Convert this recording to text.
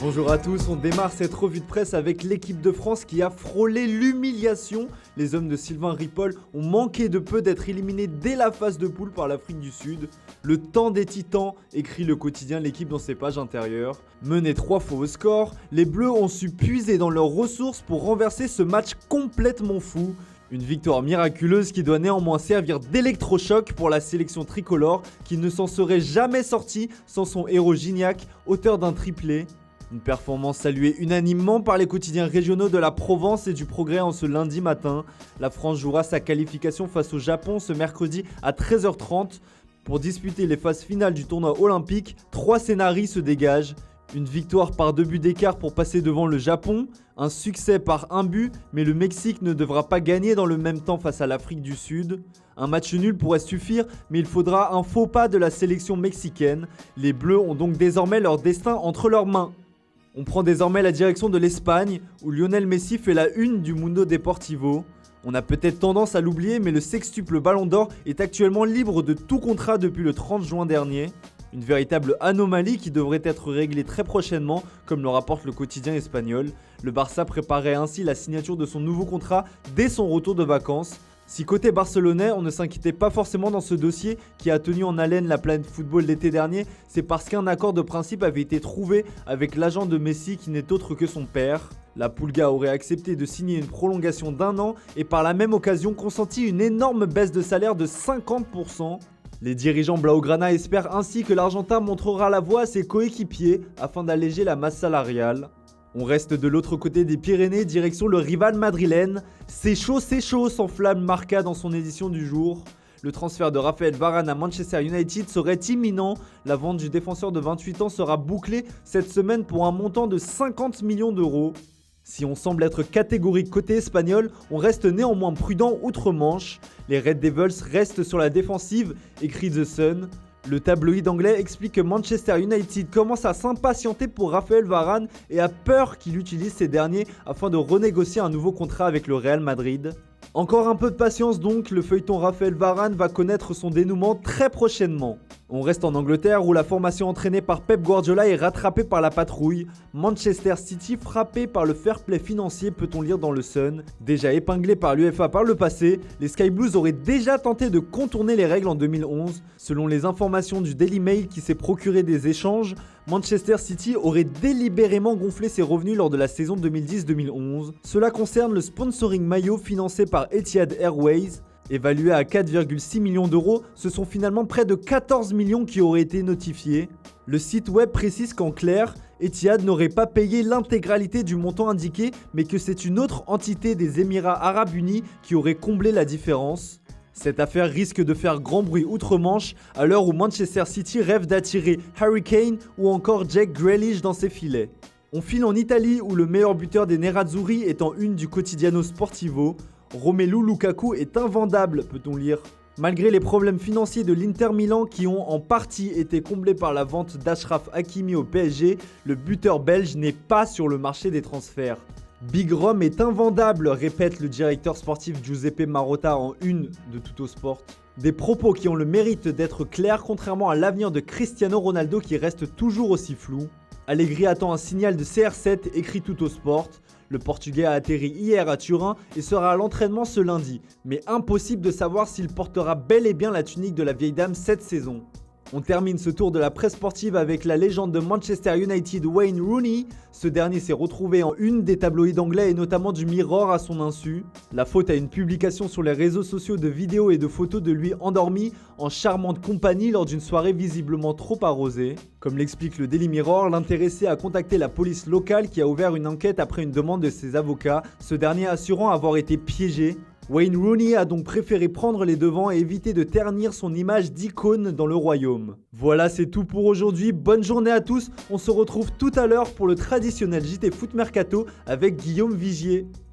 Bonjour à tous, on démarre cette revue de presse avec l'équipe de France qui a frôlé l'humiliation. Les hommes de Sylvain Ripoll ont manqué de peu d'être éliminés dès la phase de poule par l'Afrique du Sud. Le temps des titans, écrit le quotidien L'équipe dans ses pages intérieures. Menés 3 fois au score, les Bleus ont su puiser dans leurs ressources pour renverser ce match complètement fou. Une victoire miraculeuse qui doit néanmoins servir d'électrochoc pour la sélection tricolore qui ne s'en serait jamais sortie sans son héros Gignac, auteur d'un triplé. Une performance saluée unanimement par les quotidiens régionaux de la Provence et du Progrès en ce lundi matin. La France jouera sa qualification face au Japon ce mercredi à 13h30. Pour disputer les phases finales du tournoi olympique, 3 scénarios se dégagent. Une victoire par 2 buts d'écart pour passer devant le Japon, un succès par 1 but, mais le Mexique ne devra pas gagner dans le même temps face à l'Afrique du Sud. Un match nul pourrait suffire, mais il faudra un faux pas de la sélection mexicaine. Les Bleus ont donc désormais leur destin entre leurs mains. On prend désormais la direction de l'Espagne, où Lionel Messi fait la une du Mundo Deportivo. On a peut-être tendance à l'oublier, mais le sextuple Ballon d'Or est actuellement libre de tout contrat depuis le 30 juin dernier. Une véritable anomalie qui devrait être réglée très prochainement, comme le rapporte le quotidien espagnol. Le Barça préparait ainsi la signature de son nouveau contrat dès son retour de vacances. Si côté barcelonais, on ne s'inquiétait pas forcément dans ce dossier qui a tenu en haleine la planète football l'été dernier, c'est parce qu'un accord de principe avait été trouvé avec l'agent de Messi qui n'est autre que son père. La Pulga aurait accepté de signer une prolongation d'1 an et par la même occasion consenti une énorme baisse de salaire de 50%. Les dirigeants Blaugrana espèrent ainsi que l'Argentin montrera la voie à ses coéquipiers afin d'alléger la masse salariale. On reste de l'autre côté des Pyrénées, direction le rival madrilène. C'est chaud, s'enflamme Marca dans son édition du jour. Le transfert de Raphaël Varane à Manchester United serait imminent. La vente du défenseur de 28 ans sera bouclée cette semaine pour un montant de 50 millions d'euros. Si on semble être catégorique côté espagnol, on reste néanmoins prudent outre-Manche. Les Red Devils restent sur la défensive, écrit The Sun. Le tabloïd anglais explique que Manchester United commence à s'impatienter pour Raphaël Varane et a peur qu'il utilise ces derniers afin de renégocier un nouveau contrat avec le Real Madrid. Encore un peu de patience donc, le feuilleton Raphaël Varane va connaître son dénouement très prochainement. On reste en Angleterre où la formation entraînée par Pep Guardiola est rattrapée par la patrouille. Manchester City frappé par le fair play financier, peut-on lire dans le Sun. Déjà épinglé par l'UEFA par le passé, les Sky Blues auraient déjà tenté de contourner les règles en 2011. Selon les informations du Daily Mail qui s'est procuré des échanges, Manchester City aurait délibérément gonflé ses revenus lors de la saison 2010-2011. Cela concerne le sponsoring maillot financé par Etihad Airways. Évalué à 4,6 millions d'euros, ce sont finalement près de 14 millions qui auraient été notifiés. Le site web précise qu'en clair, Etihad n'aurait pas payé l'intégralité du montant indiqué, mais que c'est une autre entité des Émirats Arabes Unis qui aurait comblé la différence. Cette affaire risque de faire grand bruit outre-Manche à l'heure où Manchester City rêve d'attirer Harry Kane ou encore Jack Grealish dans ses filets. On file en Italie où le meilleur buteur des Nerazzurri est en une du Quotidiano Sportivo. Romelu Lukaku est invendable, peut-on lire. Malgré les problèmes financiers de l'Inter Milan qui ont en partie été comblés par la vente d'Achraf Hakimi au PSG, le buteur belge n'est pas sur le marché des transferts. Big Rom est invendable, répète le directeur sportif Giuseppe Marotta en une de Tuttosport. Des propos qui ont le mérite d'être clairs contrairement à l'avenir de Cristiano Ronaldo qui reste toujours aussi flou. Allegri attend un signal de CR7, écrit Tuttosport. Le Portugais a atterri hier à Turin et sera à l'entraînement ce lundi, mais impossible de savoir s'il portera bel et bien la tunique de la vieille dame cette saison. On termine ce tour de la presse sportive avec la légende de Manchester United Wayne Rooney. Ce dernier s'est retrouvé en une des tabloïds anglais et notamment du Mirror à son insu. La faute à une publication sur les réseaux sociaux de vidéos et de photos de lui endormi en charmante compagnie lors d'une soirée visiblement trop arrosée. Comme l'explique le Daily Mirror, l'intéressé a contacté la police locale qui a ouvert une enquête après une demande de ses avocats, ce dernier assurant avoir été piégé. Wayne Rooney a donc préféré prendre les devants et éviter de ternir son image d'icône dans le royaume. Voilà, c'est tout pour aujourd'hui. Bonne journée à tous. On se retrouve tout à l'heure pour le traditionnel JT Foot Mercato avec Guillaume Vigier.